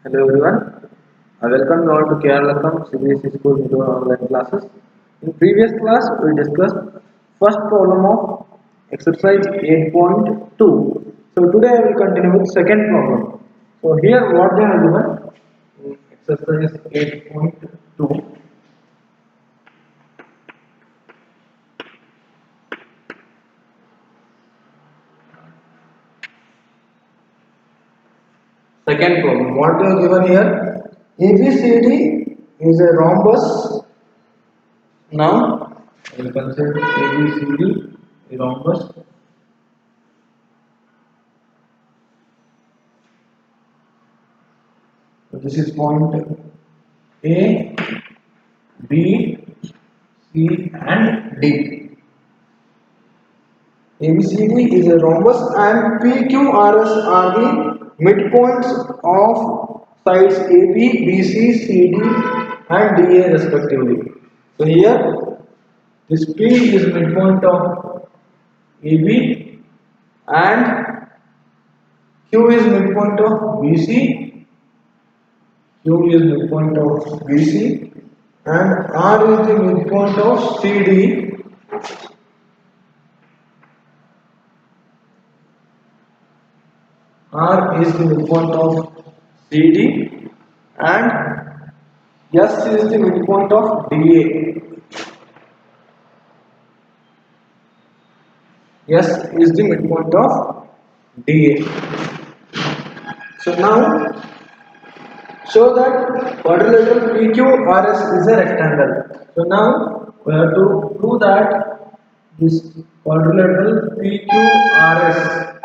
Hello everyone. Welcome you all to Keralatham CBSE School video online classes. In previous class we discussed first problem of exercise 8.2. So today I will continue with second problem. So here what they have given in exercise 8.2. Second problem, what they have given here? ABCD is a rhombus. Now I will consider ABCD a rhombus. So this is point A, B, C and D. ABCD is a rhombus and PQRS are the midpoints of sides AB, BC, CD and DA respectively. So here this P is midpoint of AB and Q is midpoint of BC, Q is midpoint of BC and R is the midpoint of CD. R is the midpoint of CD and S is the midpoint of DA. S is the midpoint of DA. So now show that quadrilateral PQRS is a rectangle. So now we have to prove that this quadrilateral PQRS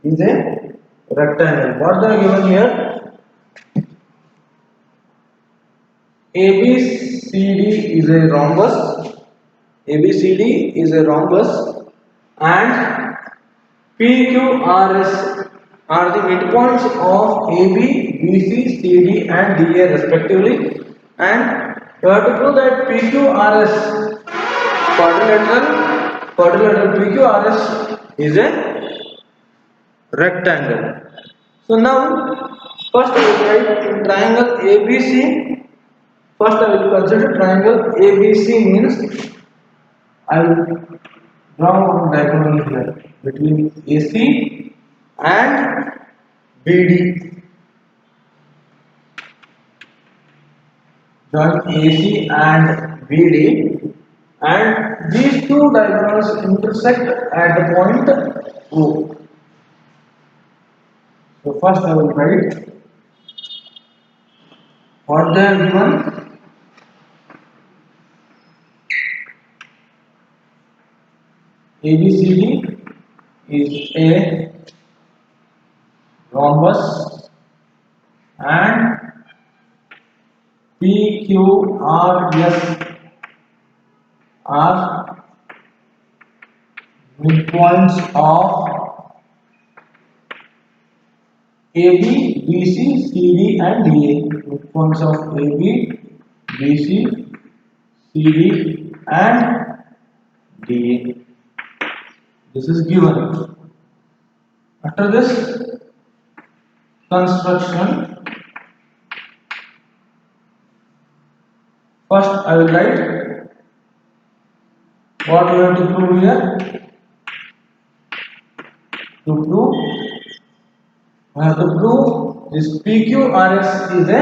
is a rectangle. What they are given here? ABCD is a rhombus. ABCD is a rhombus and PQRS are the midpoints of AB, BC, CD and DA respectively, and we have to prove that PQRS quadrilateral PQRS is a rectangle. So now first I will write in triangle ABC. First I will consider triangle ABC means I will draw one diagonal here between AC and BD. Join AC and BD and these two diagonals intersect at the point O. So first I will write what they are given. ABCD is a rhombus and PQRS are midpoints of AB, BC, CD and DA. Midpoints of AB, BC, CD and DA. This is given. After this construction, first I will write what we have to prove here. To prove, we have to prove this PQRS is a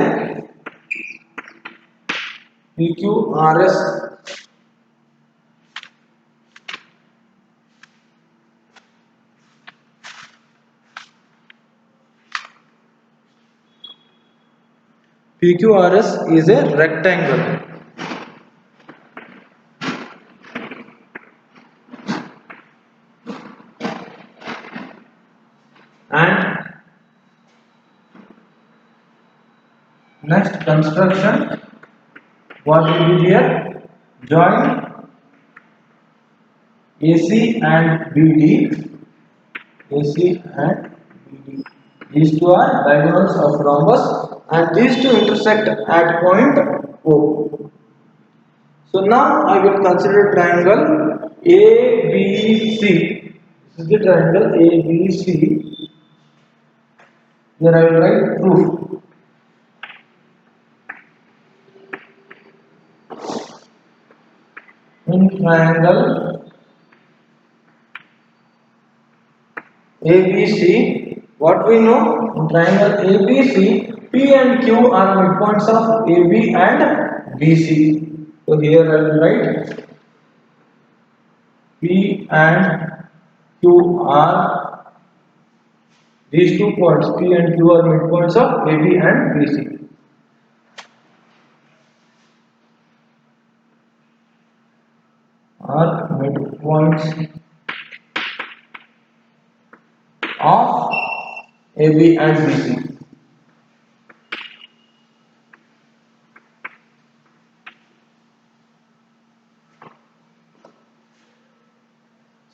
PQRS PQRS is a rectangle. And next construction, what will be here? Join AC and BD. AC and BD. These two are diagonals of rhombus and these two intersect at point O. So now I will consider triangle ABC. This is the triangle ABC Here I will write proof. In triangle ABC, what we know? In triangle ABC, P and Q are midpoints of AB and BC. So here I will write P and Q are these 2 points. P and Q are midpoints of AB and BC. Are midpoints of AB and BC.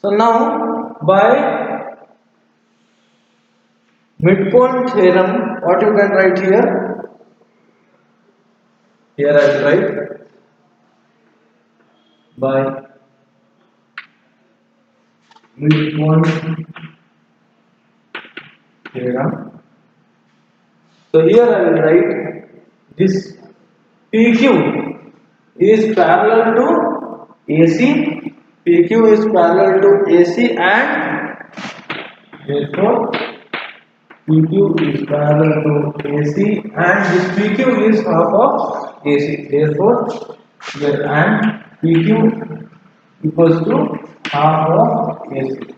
So now by midpoint theorem, what you can write here? Here I will write by midpoint theorem. So here I will write this PQ is parallel to AC. PQ is parallel to AC and therefore PQ is parallel to AC and this PQ is half of AC. Therefore, here and PQ equals to half of AC.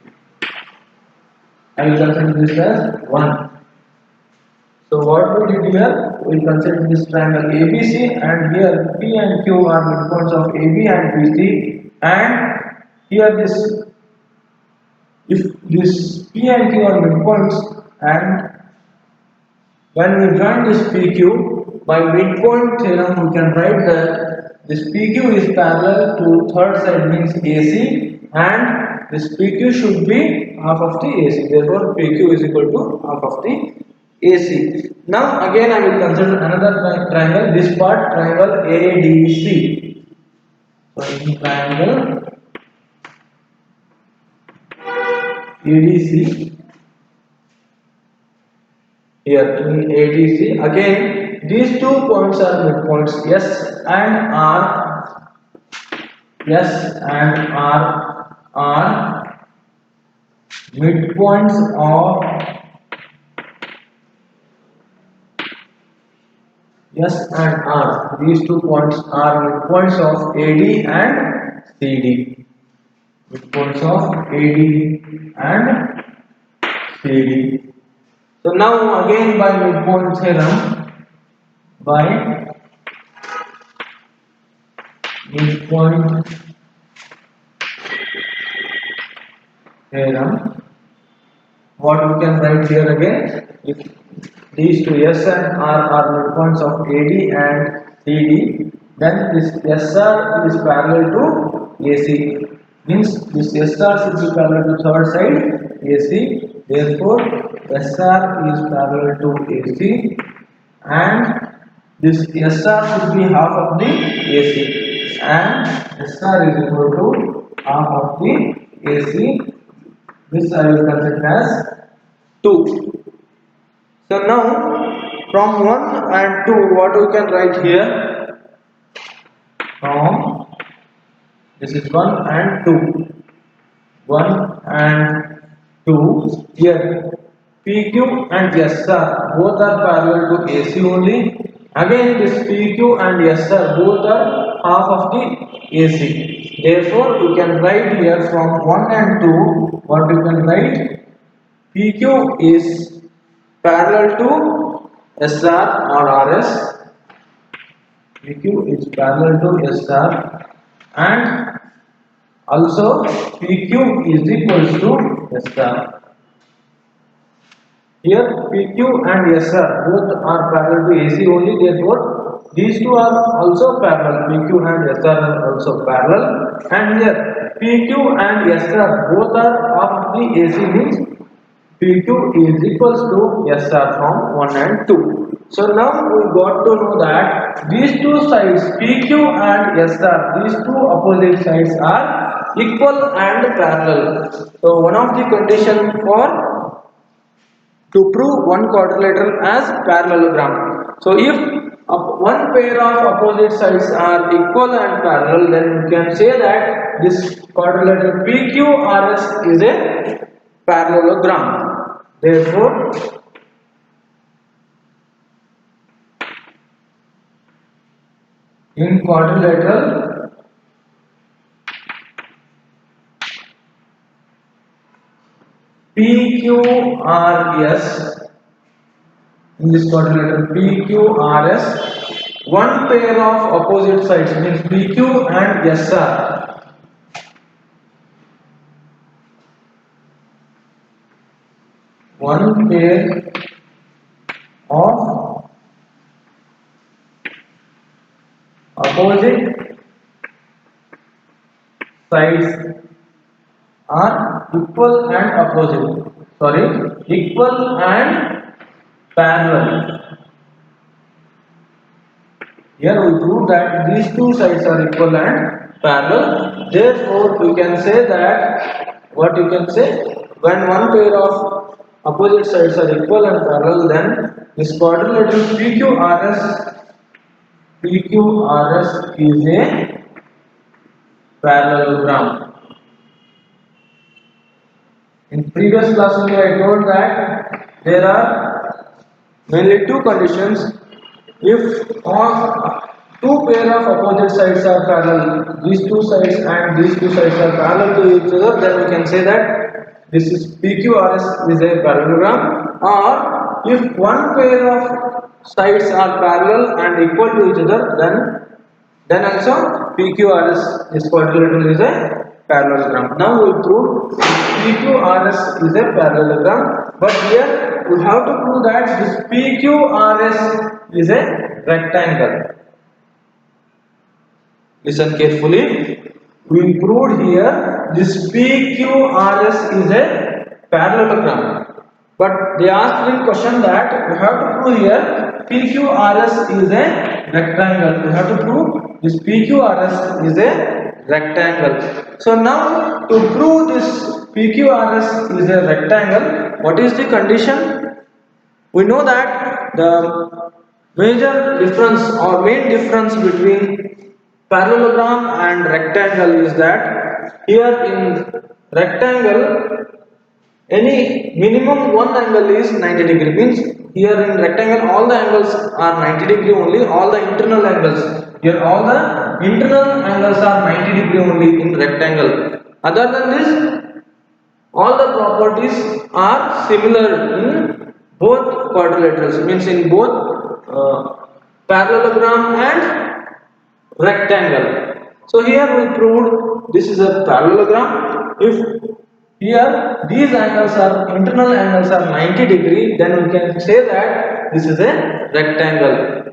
I will consider this as 1. So what we did here, we consider this triangle ABC and here P and Q are midpoints of AB and BC and here if this P and Q are midpoints and when we join this PQ by midpoint theorem we can write that this PQ is parallel to third side means AC and this PQ should be half of the AC. Therefore PQ is equal to half of the AC. Now again I will consider another triangle, this part triangle ADC. So in triangle ADC, here in ADC again these 2 points are midpoints S and R are midpoints of S and R. These 2 points are midpoints of AD and CD. Midpoints of AD and CD. So now again by midpoint theorem, by midpoint theorem, what we can write here again? If these two S and R are midpoints of AD and CD, then this SR is parallel to AC. Means this SR should be parallel to third side AC. Therefore, SR is parallel to AC and this SR should be half of the AC and SR is equal to half of the AC. This I will consider as 2. So now from 1 and 2 what we can write here? From this is 1 and 2. 1 and 2 here PQ and SR both are parallel to AC only. Again this PQ and SR both are half of the AC. Therefore we can write here from 1 and 2 what we can write? PQ is parallel to SR or RS. PQ is parallel to SR and also PQ is equals to SR. Here PQ and SR both are parallel to AC only, therefore these two are also parallel. PQ and SR are also parallel and here PQ and SR both are of the AC means PQ is equals to SR from 1 and 2. So now we got to know that these two sides PQ and SR, these two opposite sides are equal and parallel. So one of the condition for to prove one quadrilateral as parallelogram. So if one pair of opposite sides are equal and parallel, then you can say that this quadrilateral PQRS is a parallelogram. Therefore, in quadrilateral PQRS, in this quadrilateral PQRS, one pair of opposite sides means PQ and SR. One pair of opposite sides are equal and opposite. Sorry, equal and parallel. Here we prove that these two sides are equal and parallel. Therefore, we can say that what you can say, when one pair of opposite sides are equal and parallel, then this quadrilateral PQRS is a parallelogram. In previous class only I told that there are mainly two conditions. If all two pair of opposite sides are parallel, these two sides and these two sides are parallel to each other, then we can say that this is PQRS is a parallelogram. Or if one pair of sides are parallel and equal to each other, then also PQRS is quadrilateral is a parallelogram. Now we prove PQRS is a parallelogram, but here we have to prove that this PQRS is a rectangle. Listen carefully. We proved here this PQRS is a parallelogram, but they asked in question that we have to prove here PQRS is a rectangle. We have to prove this PQRS is a rectangle. So now to prove this PQRS is a rectangle, what is the condition? We know that the major difference or main difference between parallelogram and rectangle is that here in rectangle any minimum one angle is 90 degree, means here in rectangle all the angles are 90 degree only, all the internal angles, here all the internal angles are 90 degree only in rectangle. Other than this, all the properties are similar in both quadrilaterals, means in both parallelogram and rectangle. So here we proved this is a parallelogram. If here these angles are internal angles are 90 degree, then we can say that this is a rectangle.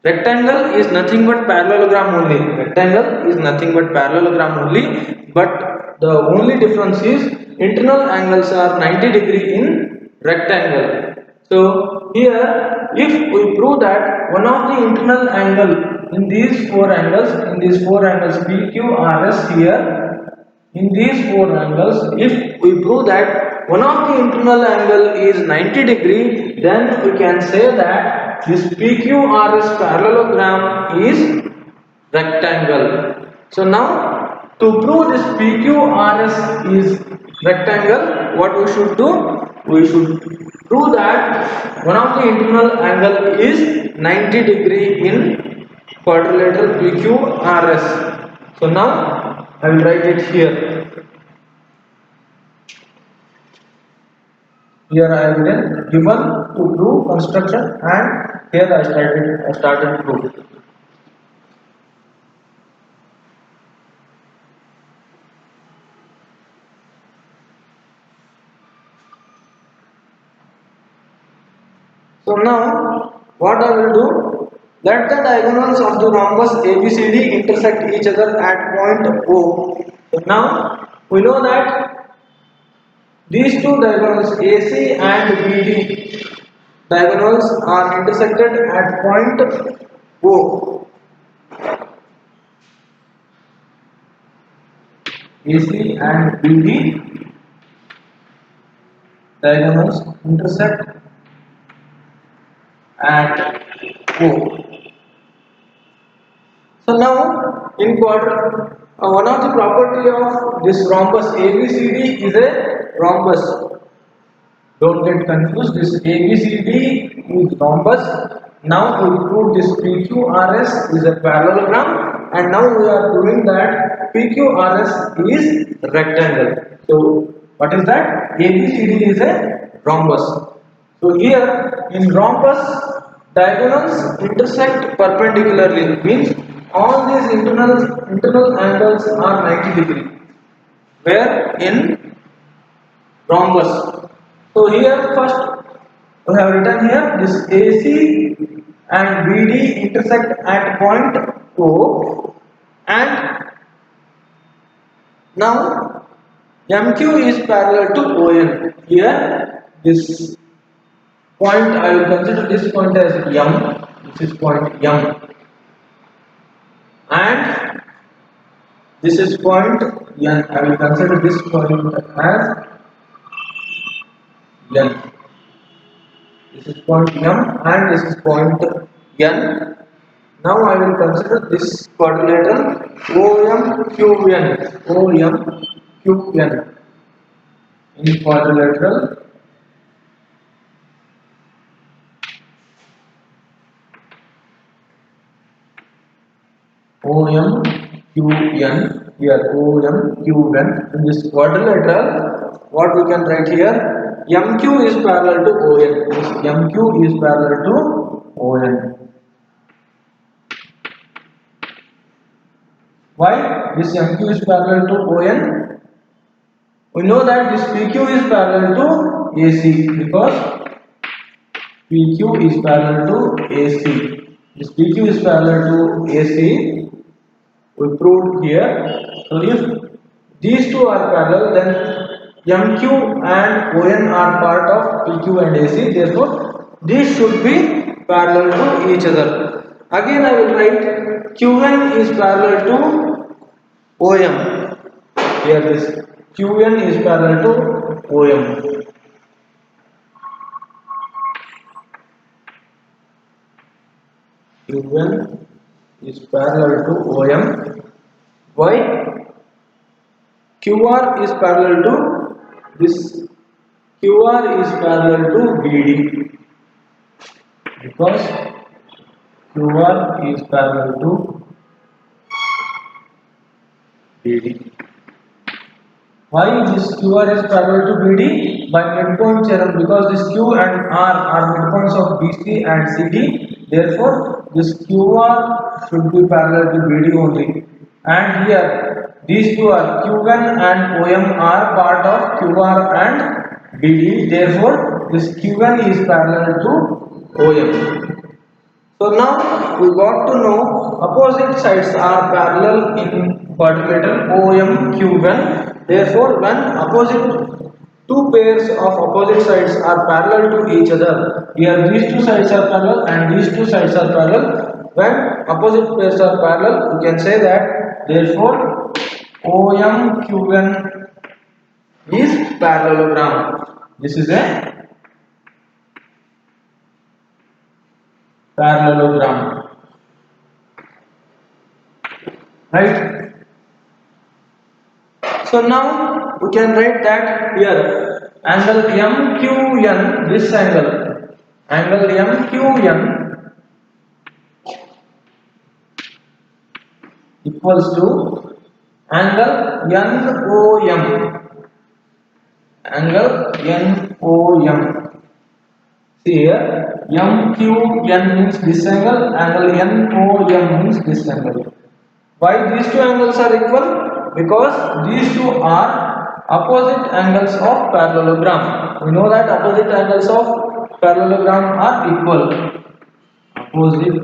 Rectangle is nothing but parallelogram only. Rectangle is nothing but parallelogram only, but the only difference is internal angles are 90 degree in rectangle. So here if we prove that one of the internal angle in these four angles, PQRS here, in these four angles, if we prove that one of the internal angle is 90 degree, then we can say that this PQRS parallelogram is rectangle. So now to prove this PQRS is rectangle, what we should do? We should prove that one of the internal angle is 90 degree in quadrilateral PQRS. So now I will write it here. Here I have written given to prove construction, and here I started proof. So now what I will do? Let the diagonals of the rhombus ABCD intersect each other at point O. So now we know that these two diagonals AC and BD diagonals are intersected at point O. AC and BD diagonals intersect at O. So now in quadrant, one of the property of this rhombus ABCD is a rhombus. Don't get confused. This ABCD is rhombus. Now we prove this PQRS is a parallelogram, and now we are proving that PQRS is rectangle. So what is that? ABCD is a rhombus. So here in rhombus, diagonals intersect perpendicularly, means all these internal angles are 90 degree. Where in rhombus. So here first we have written here this AC and BD intersect at point O, and now MQ is parallel to ON. Here this point, I will consider this point as M. This is point M, and this is point N. I will consider this point as N. This is point M and this is point N. Now I will consider this quadrilateral OMQN. OMQN in quadrilateral OMQN. Here OMQN in this quadrilateral. What we can write here? MQ is parallel to ON. This MQ is parallel to ON. Why this MQ is parallel to ON? We know that this PQ is parallel to AC because PQ is parallel to AC. This PQ is parallel to AC. We proved here. So if these two are parallel, then MQ and ON are part of PQ and AC. Therefore, these should be parallel to each other. Again, I will write QN is parallel to OM. Here this QN is parallel to OM. QN is parallel to OM. Why? QR is parallel to this. QR is parallel to BD because QR is parallel to BD. Why this QR is parallel to BD? By midpoint theorem, because this Q and R are midpoints of BC and CD. Therefore, this QR should be parallel to BD only. And here, these two are Q1 and OM are part of QR and BD. Therefore, this Q1 is parallel to OM. So now we got to know opposite sides are parallel in quadrilateral OMQ1. Therefore, when opposite two pairs of opposite sides are parallel to each other, here these two sides are parallel and these two sides are parallel. When opposite pairs are parallel, we can say that therefore OMQ1 is parallelogram. This is a parallelogram, right? So now we can write that here angle MQN, this angle MQN equals to angle NOM. See here, MQN means this angle NOM means this angle. Why these two angles are equal? Because these two are opposite angles of parallelogram. We know that opposite angles of parallelogram are equal. Opposite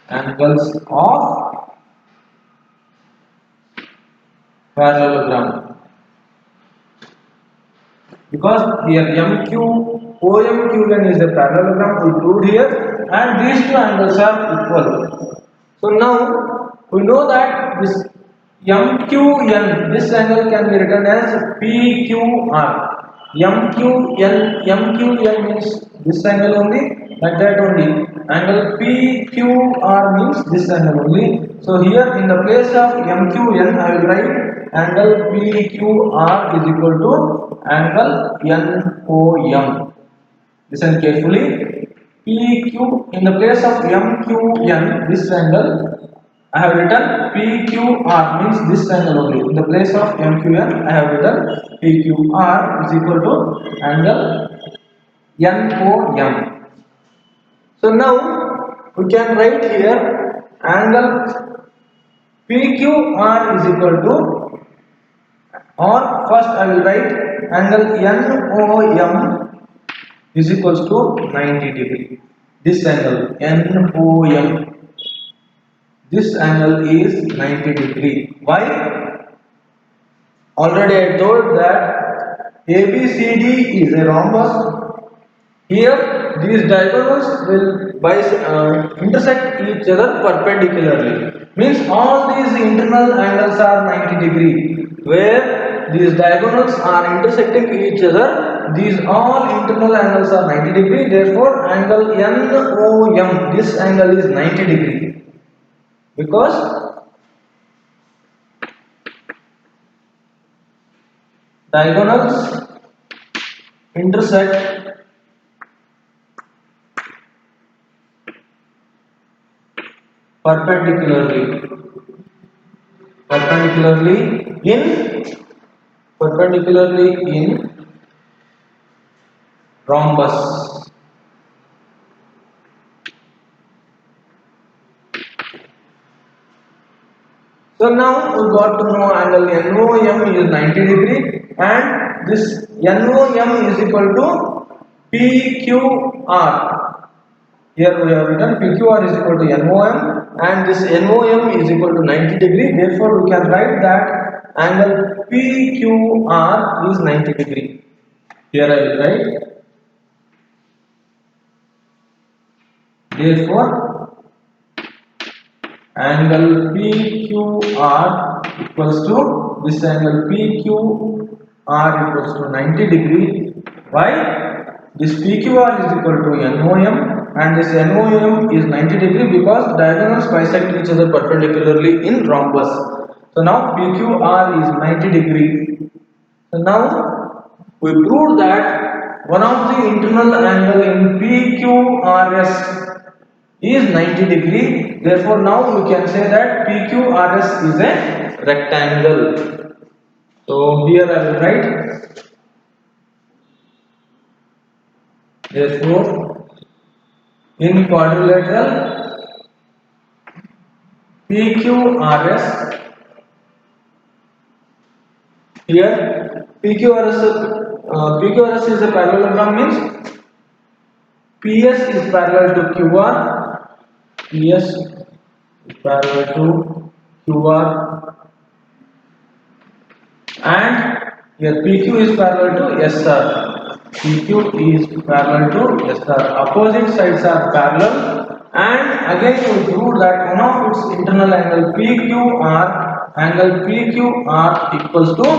angles of parallelogram. Because here OMQN is a parallelogram, we proved here, and these two angles are equal. So now we know that this MQN, this angle can be written as PQR. MQN means this angle only, like that only. Angle PQR means this angle only. So here in the place of MQN, I will write angle PQR is equal to angle NOM. Listen carefully. PQ in the place of MQN, this angle I have written PQR means this angle only. In the place of MQN, I have written PQR is equal to angle NOM. So now we can write here angle PQR is equal to, or first I will write angle NOM is equals to 90 degree. This angle NOM, this angle is 90 degree. Why? Already I told that ABCD is a rhombus. Here these diagonals will intersect each other perpendicularly. Means all these internal angles are 90 degree. Where these diagonals are intersecting each other, these all internal angles are 90 degree. Therefore, angle NOM, this angle is 90 degree. Because diagonals intersect perpendicularly in rhombus. So now we got to know angle NOM is 90 degree and this NOM is equal to PQR. Here we have written PQR is equal to NOM and this NOM is equal to 90 degree. Therefore, we can write that angle PQR is 90 degree. Here I will write. Therefore, angle PQR equals to, this angle PQR equals to 90 degree. Why? This PQR is equal to NOM and this NOM is 90 degree because diagonals bisect each other perpendicularly in rhombus. So now PQR is 90 degree. So now we proved that one of the internal angle in PQRS is 90 degree. Therefore, now we can say that PQRS is a rectangle. So here I will write. Therefore, in quadrilateral PQRS, here PQRS is a parallelogram, means PS is parallel to QR, PS is parallel to QR, and here PQ is parallel to SR. PQ is parallel to SR. Opposite sides are parallel, and again we proved that one of its internal angle PQR equals to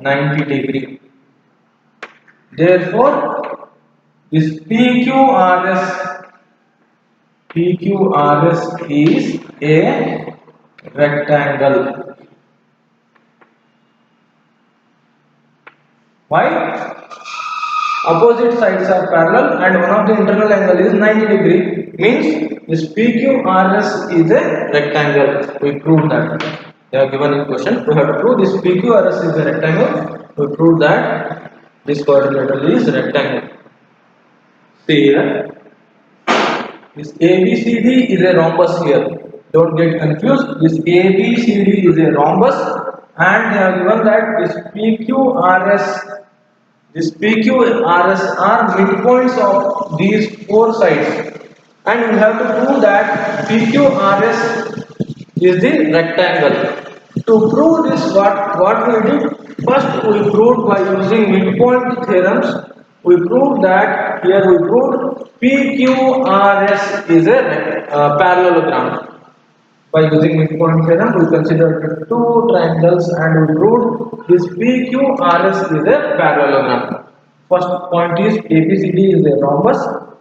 90 degree. Therefore, this PQRS is a rectangle. Why? Opposite sides are parallel and one of the internal angle is 90 degree, means this PQRS is a rectangle. We proved that. They are given in question. We have to prove this PQRS is a rectangle. We proved that this quadrilateral is rectangle. See here. This ABCD is a rhombus here. Don't get confused. This ABCD is a rhombus and they have given that this PQRS are midpoints of these four sides, and we have to prove that PQRS is the rectangle. To prove this, what we did? First, we proved by using midpoint theorems. We proved that here we proved PQRS is a parallelogram. By using midpoint theorem, we considered two triangles and we proved this PQRS is a parallelogram. First point is ABCD is a rhombus,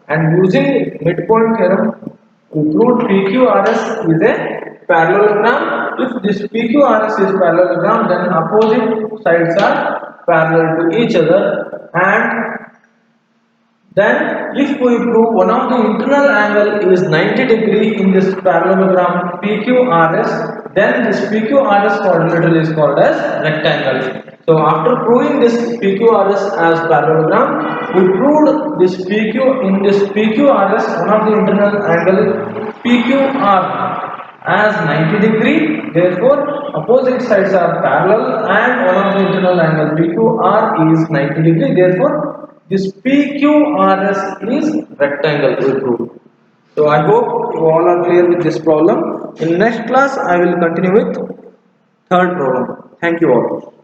and using midpoint theorem, we proved PQRS is a parallelogram. If this PQRS is parallelogram, then opposite sides are parallel to each other, and then, if we prove one of the internal angle is 90 degree in this parallelogram PQRS, then this PQRS quadrilateral is called as rectangle. So, after proving this PQRS as parallelogram, we proved this PQ in this PQRS one of the internal angle PQR as 90 degree. Therefore, opposite sides are parallel and one of the internal angle PQR is 90 degree. Therefore, this PQRS is rectangle we proved. So I hope you all are clear with this problem. In next class I will continue with third problem. Thank you all.